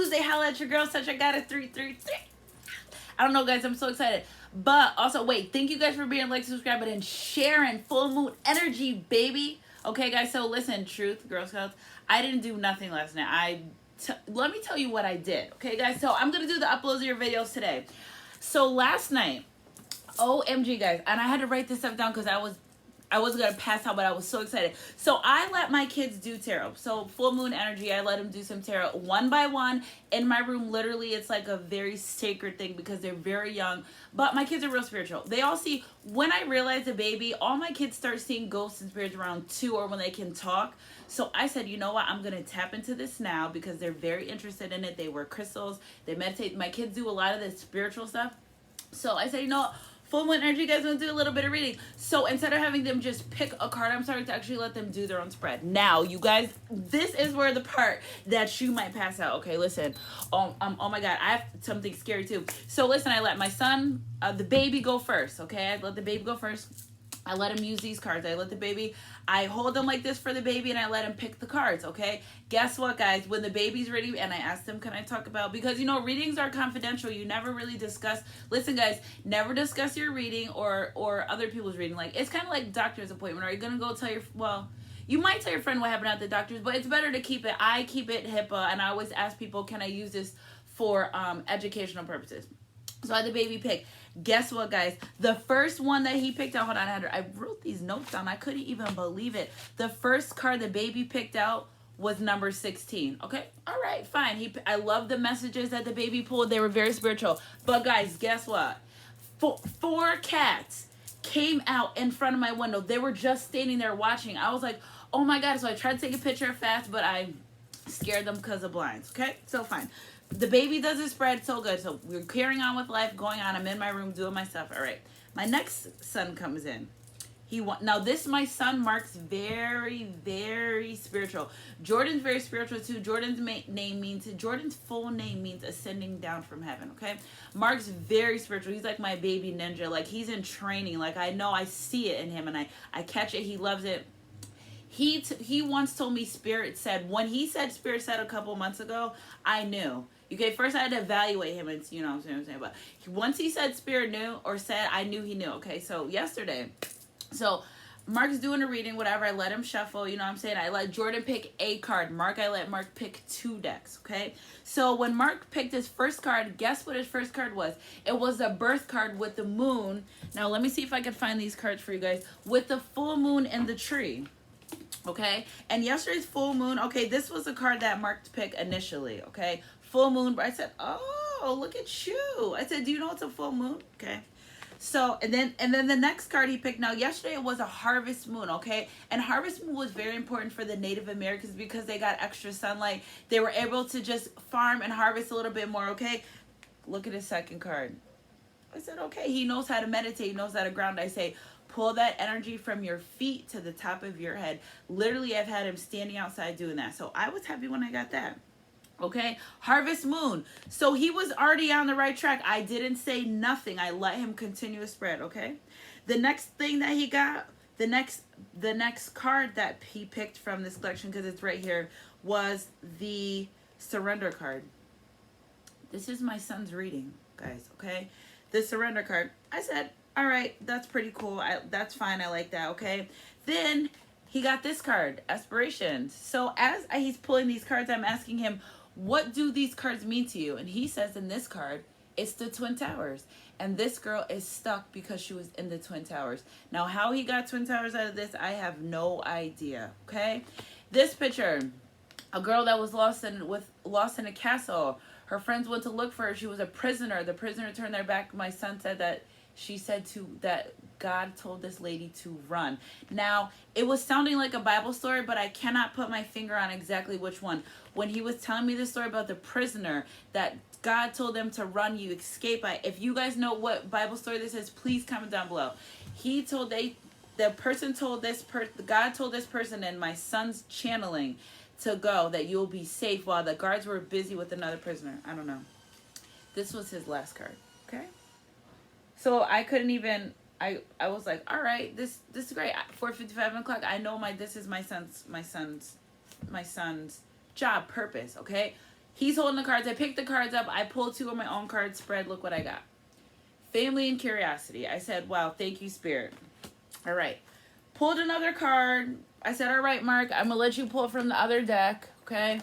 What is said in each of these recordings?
Tuesday. Holla at your girl. Such I got a 333. I don't know, guys. I'm so excited. But also, wait. Thank you guys for being like, subscribing, and sharing. Full moon energy, baby. Okay, guys. So listen, truth, Girl Scouts. I didn't do nothing last night. Let me tell you what I did. Okay, guys. So I'm gonna do the uploads of your videos today. So last night, OMG, guys, and I had to write this stuff down because I wasn't gonna pass out, but I was so excited. So I let my kids do tarot. So full moon energy, I let them do some tarot one by one in my room. Literally, it's like a very sacred thing because they're very young. But my kids are real spiritual. They all see, when I realized a baby, all my kids start seeing ghosts and spirits around 2 or when they can talk. So I said, you know what? I'm gonna tap into this now because they're very interested in it. They wear crystals, they meditate. My kids do a lot of this spiritual stuff. So I said, you know what? Full moon energy, you guys want to do a little bit of reading. So instead of having them just pick a card, I'm starting to actually let them do their own spread. Now, you guys, this is where the part that you might pass out. Okay, listen. Oh my God, I have something scary too. So listen, I let my son, the baby, go first. Okay, I let the baby go first. I let him use these cards. I let the baby, I hold them like this for the baby and I let him pick the cards, okay? Guess what, guys? When the baby's ready, and I asked them, can I talk about, because, you know, readings are confidential. You never really discuss, listen, guys, never discuss your reading or other people's reading. Like, it's kind of like doctor's appointment. Are you going to go tell your, well, you might tell your friend what happened at the doctor's, but it's better to keep it, I keep it HIPAA, and I always ask people, can I use this for educational purposes? So I had the baby pick. Guess what, guys? The first one that he picked out, hold on, I wrote these notes down. I couldn't even believe it. The first card the baby picked out was number 16. Okay, all right, fine. I love the messages that the baby pulled. They were very spiritual. But guys, guess what? Four cats came out in front of my window. They were just standing there watching. I was like, oh my God. So I tried to take a picture fast, but I scared them because of blinds. Okay, so fine. The baby doesn't spread so good. So we're carrying on with life, going on. I'm in my room doing my stuff. All right. My next son comes in. Now this, my son Mark's very, very spiritual. Jordan's very spiritual too. Jordan's full name means ascending down from heaven. Okay. Mark's very spiritual. He's like my baby ninja. Like, he's in training. Like, I know, I see it in him and I catch it. He loves it. He once told me Spirit said, when he said Spirit said a couple months ago, I knew. Okay, first I had to evaluate him and, you know what I'm saying? But once he said Spirit knew or said, I knew he knew. Okay, so yesterday, so Mark's doing a reading, whatever. I let him shuffle, you know what I'm saying? I let Jordan pick a card. I let Mark pick 2 decks, okay? So when Mark picked his first card, guess what his first card was? It was a birth card with the moon. Now, let me see if I can find these cards for you guys. With the full moon in the tree. Okay, and yesterday's full moon, okay, this was the card that Mark picked initially, okay, full moon. But I said, oh, look at you. I said, do you know it's a full moon? Okay, so and then the next card he picked, now yesterday it was a harvest moon, okay, and harvest moon was very important for the Native Americans because they got extra sunlight. They were able to just farm and harvest a little bit more. Okay, look at his second card. I said, okay, he knows how to meditate, he knows how to ground. I say, pull that energy from your feet to the top of your head. Literally, I've had him standing outside doing that. So I was happy when I got that. Okay, harvest moon. So he was already on the right track. I didn't say nothing. I let him continue to spread. Okay, the next thing that he got, the next card that he picked from this collection, because it's right here, was the surrender card. This is my son's reading, guys. Okay, the surrender card. I said, all right, that's pretty cool. That's fine. I like that. Okay. Then he got this card, Aspirations. So as he's pulling these cards, I'm asking him, what do these cards mean to you? And he says in this card, it's the Twin Towers. And this girl is stuck because she was in the Twin Towers. Now, how he got Twin Towers out of this, I have no idea. Okay. This picture, a girl that was lost in a castle. Her friends went to look for her. She was a prisoner. The prisoner turned their back. My son said that that God told this lady to run. Now, it was sounding like a Bible story, but I cannot put my finger on exactly which one. When he was telling me the story about the prisoner, that God told them to run, you escape. If you guys know what Bible story this is, please comment down below. God told this person and my son's channeling to go, that you'll be safe while the guards were busy with another prisoner. I don't know. This was his last card. Okay. So I couldn't even, I was like, all right, this is great. 4:55 o'clock. I know this is my son's job purpose. Okay. He's holding the cards. I picked the cards up. I pulled 2 of my own cards spread. Look what I got. Family and curiosity. I said, wow, thank you, Spirit. All right. Pulled another card. I said, all right, Mark, I'm going to let you pull from the other deck, okay?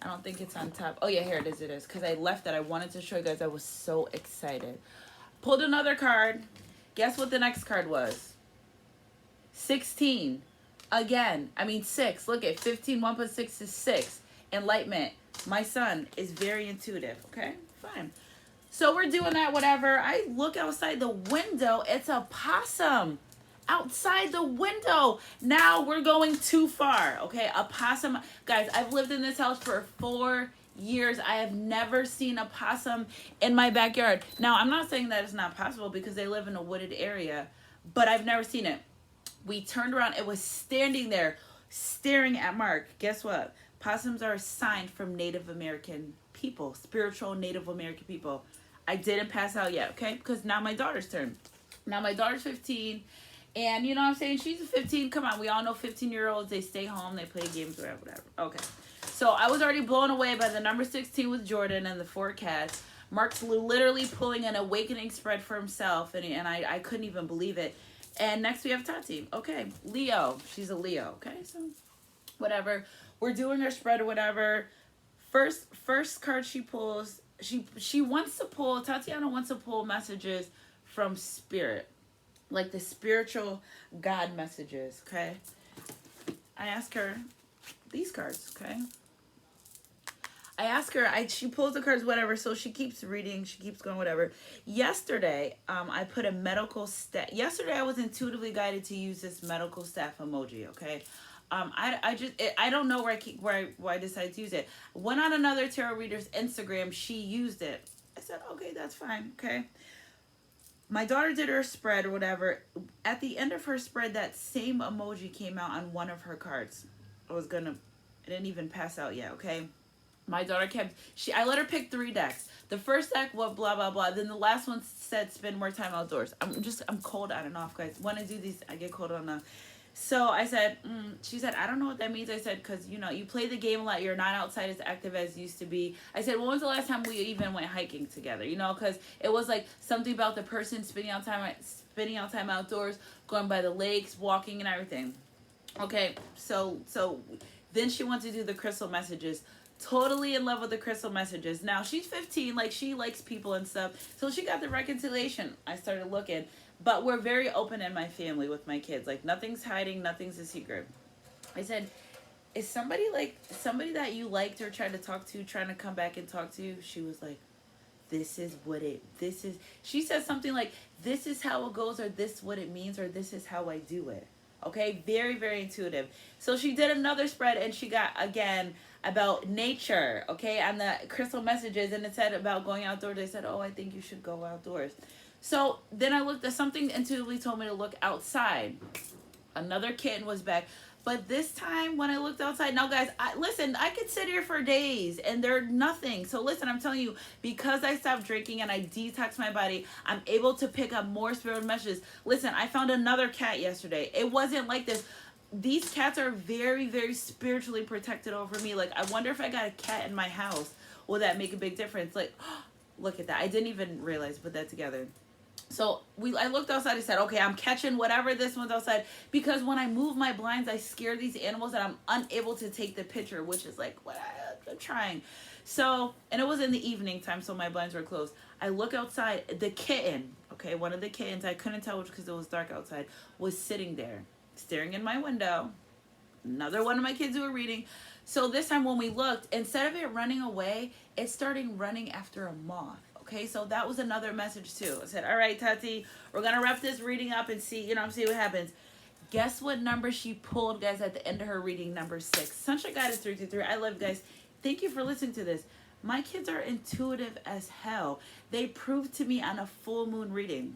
I don't think it's on top. Oh, yeah, here it is. It is. Because I left it. I wanted to show you guys. I was so excited. Pulled another card. Guess what the next card was? 16. Again. I mean, 6. Look at 15. 1 plus 6 is 6. Enlightenment. My son is very intuitive. Okay? Fine. So we're doing that, whatever. I look outside the window. It's a possum. Outside the window. Now we're going too far. Okay? A possum. Guys, I've lived in this house for 4 years. I have never seen a possum in my backyard. Now, I'm not saying that it's not possible because they live in a wooded area, but I've never seen it. We turned around. It was standing there staring at Mark. Guess what? Possums are a sign from Native American people, spiritual Native American people. I didn't pass out yet, okay? Because now my daughter's turn. Now my daughter's 15. And you know what I'm saying? She's 15. Come on. We all know 15-year-olds. They stay home. They play games, whatever. Okay. So I was already blown away by the number 16 with Jordan and the 4 cats. Mark's literally pulling an awakening spread for himself. And I couldn't even believe it. And next we have Tati. Okay. Leo. She's a Leo. Okay. So whatever. We're doing her spread or whatever. First card she pulls. She wants to pull. Tatiana wants to pull messages from spirit. Like the spiritual God messages, okay? I ask her these cards, okay? I ask her, she pulls the cards, whatever, so she keeps reading, she keeps going, whatever. Yesterday, I put a medical staff. Yesterday, I was intuitively guided to use this medical staff emoji, okay? I don't know where I decided to use it. Went on another tarot reader's Instagram, she used it. I said, okay, that's fine, okay? My daughter did her spread or whatever. At the end of her spread, that same emoji came out on one of her cards. I didn't even pass out yet, okay? My daughter I let her pick 3 decks. The first deck, what, blah, blah, blah. Then the last one said, spend more time outdoors. I'm cold on and off, guys. When I do these, I get cold on and off. So I said, she said, I don't know what that means. I said, because, you play the game a lot. You're not outside as active as you used to be. I said, when was the last time we even went hiking together? Because it was like something about the person spending out time outdoors, going by the lakes, walking and everything. Okay, so then she wants to do the crystal messages. Totally in love with the crystal messages. Now, she's 15. Like, she likes people and stuff. So she got the reconciliation. I started looking. But we're very open in my family with my kids. Like, nothing's hiding, nothing's a secret. I said, is somebody that you liked or tried to talk to trying to come back and talk to you? She was like, she said something like, this is how it goes, or this what it means, or this is how I do it. Okay, very, very intuitive. So she did another spread and she got, again, about nature, okay, on the crystal messages, and it said about going outdoors. I said, oh, I think you should go outdoors. So then I looked at something intuitively told me to look outside. Another kitten was back. But this time when I looked outside, now guys, listen, I could sit here for days and they're nothing. So listen, I'm telling you, because I stopped drinking and I detoxed my body, I'm able to pick up more spiritual messages. Listen, I found another cat yesterday. It wasn't like this. These cats are very, very spiritually protected over me. Like, I wonder if I got a cat in my house, will that make a big difference? Like, look at that. I didn't even realize, put that together. So I looked outside. I said, okay, I'm catching whatever this one's outside. Because when I move my blinds, I scare these animals and I'm unable to take the picture, which is like, what I'm trying. So, and it was in the evening time, so my blinds were closed. I look outside. The kitten, okay, one of the kittens, I couldn't tell which because it was dark outside, was sitting there, staring in my window. Another one of my kids who were reading. So this time when we looked, instead of it running away, it started running after a moth. Okay, so that was another message too. I said, all right, Tati, we're going to wrap this reading up and see what happens. Guess what number she pulled, guys, at the end of her reading, number 6. Sunshine Guide is 323. I love you guys. Thank you for listening to this. My kids are intuitive as hell. They proved to me on a full moon reading.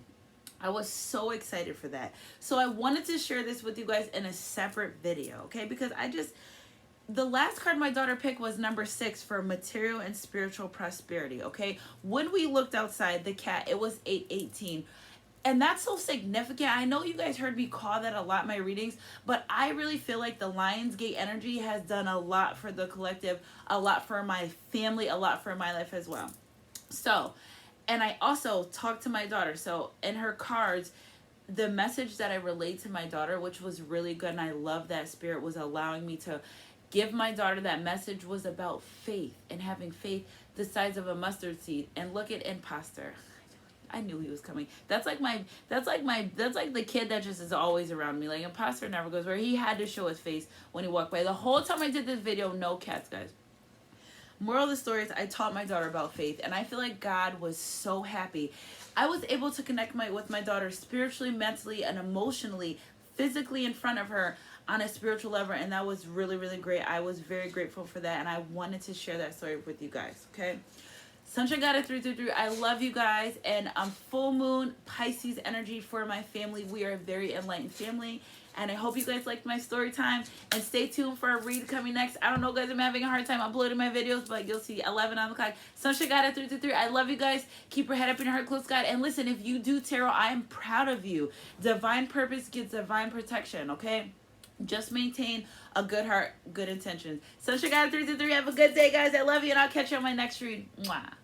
I was so excited for that. So I wanted to share this with you guys in a separate video, okay? Because the last card my daughter picked was number 6 for material and spiritual prosperity, okay? When we looked outside, the cat, it was 818. And that's so significant. I know you guys heard me call that a lot in my readings, but I really feel like the Lionsgate energy has done a lot for the collective, a lot for my family, a lot for my life as well. So, and I also talked to my daughter. So, in her cards, the message that I relayed to my daughter, which was really good, and I love that Spirit was allowing me to give my daughter that message, was about faith and having faith the size of a mustard seed. And look at imposter. I knew he was coming. That's like the kid that just is always around me. Like, imposter never goes where. He had to show his face when he walked by. The whole time I did this video, no cats, guys. Moral of the story is I taught my daughter about faith, and I feel like God was so happy. I was able to connect with my daughter spiritually, mentally, and emotionally, physically in front of her on a spiritual level, and that was really, really great. I was very grateful for that, and I wanted to share that story with you guys, okay? Sunshine God at 333. I love you guys, and full moon Pisces energy for my family. We are a very enlightened family, and I hope you guys liked my story time. And stay tuned for a read coming next. I don't know, guys. I'm having a hard time uploading my videos, but you'll see 11 on the clock. Sunshine God at 333. I love you guys. Keep your head up and your heart close, God. And listen, if you do tarot, I am proud of you. Divine purpose gets divine protection, okay? Just maintain a good heart, good intentions. Sunshine God at 333. Have a good day, guys. I love you, and I'll catch you on my next read. Mwah.